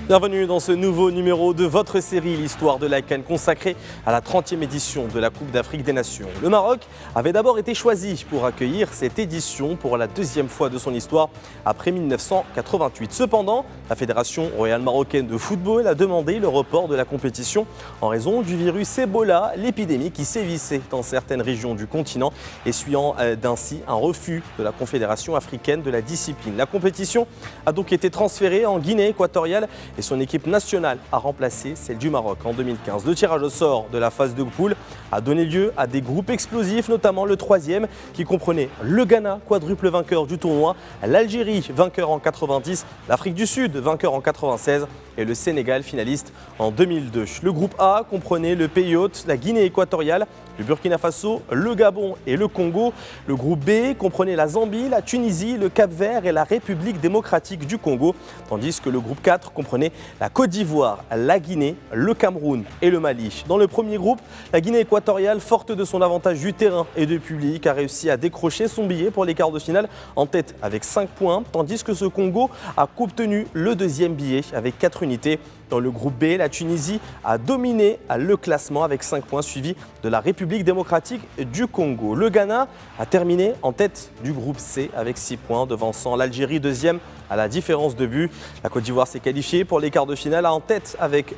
Bienvenue dans ce nouveau numéro de votre série L'Histoire de la CAN consacrée à la 30e édition de la Coupe d'Afrique des Nations. Le Maroc avait d'abord été choisi pour accueillir cette édition pour la deuxième fois de son histoire après 1988. Cependant, la Fédération royale marocaine de football a demandé le report de la compétition en raison du virus Ebola, l'épidémie qui sévissait dans certaines régions du continent, essuyant d'ainsi un refus de la Confédération africaine de la discipline. La compétition a donc été transférée en Guinée équatoriale et son équipe nationale a remplacé celle du Maroc en 2015. Le tirage au sort de la phase de poule a donné lieu à des groupes explosifs, notamment le troisième qui comprenait le Ghana, quadruple vainqueur du tournoi, l'Algérie, vainqueur en 90, l'Afrique du Sud, vainqueur en 96 et le Sénégal, finaliste en 2002. Le groupe A comprenait le pays hôte, la Guinée équatoriale, le Burkina Faso, le Gabon et le Congo. Le groupe B comprenait la Zambie, la Tunisie, le Cap-Vert et la République démocratique du Congo, tandis que le groupe 4 comprenait la Côte d'Ivoire, la Guinée, le Cameroun et le Mali. Dans le premier groupe, la Guinée équatoriale, forte de son avantage du terrain et du public, a réussi à décrocher son billet pour les quarts de finale en tête avec 5 points, tandis que ce Congo a obtenu le deuxième billet avec 4 unités. Dans le groupe B, la Tunisie a dominé le classement avec 5 points, suivi de la République démocratique du Congo. Le Ghana a terminé en tête du groupe C avec 6 points, devançant l'Algérie deuxième à la différence de but. La Côte d'Ivoire s'est qualifiée pour les quarts de finale en tête avec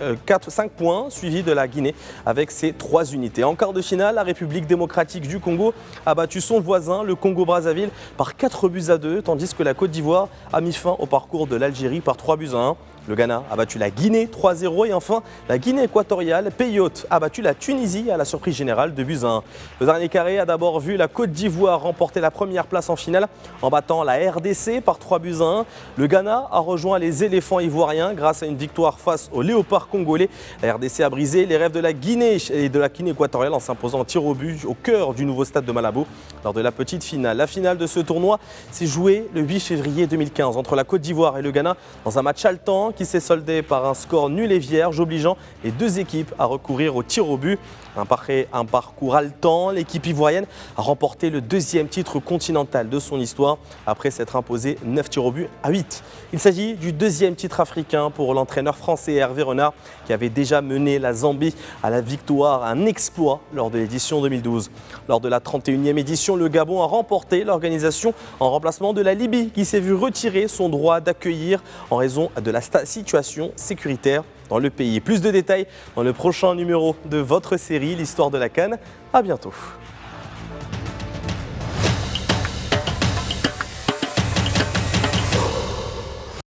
5 points, suivi de la Guinée avec ses 3 unités. En quart de finale, la République démocratique du Congo a battu son voisin, le Congo-Brazzaville, par 4-2, tandis que la Côte d'Ivoire a mis fin au parcours de l'Algérie par 3-1. Le Ghana a battu la Guinée 3-0 et enfin la Guinée équatoriale, pays hôte, a battu la Tunisie à la surprise générale 2-1. Le dernier carré a d'abord vu la Côte d'Ivoire remporter la première place en finale en battant la RDC par 3-1. Le Ghana a rejoint les éléphants ivoiriens grâce à une victoire face aux léopards congolais. La RDC a brisé les rêves de la Guinée et de la Guinée équatoriale en s'imposant en tir au but au cœur du nouveau stade de Malabo lors de la petite finale. La finale de ce tournoi s'est jouée le 8 février 2015 entre la Côte d'Ivoire et le Ghana dans un match haletant qui s'est soldé par un score nul et vierge, obligeant les deux équipes à recourir au tir au but. Un parcours haletant, l'équipe ivoirienne a remporté le deuxième titre continental de son histoire après s'être imposé 9 tirs au but à 8. Il s'agit du deuxième titre africain pour l'entraîneur français Hervé Renard qui avait déjà mené la Zambie à la victoire, un exploit lors de l'édition 2012. Lors de la 31e édition, le Gabon a remporté l'organisation en remplacement de la Libye qui s'est vue retirer son droit d'accueillir en raison de la situation sécuritaire dans le pays. Plus de détails dans le prochain numéro de votre série L'Histoire de la CAN. À bientôt.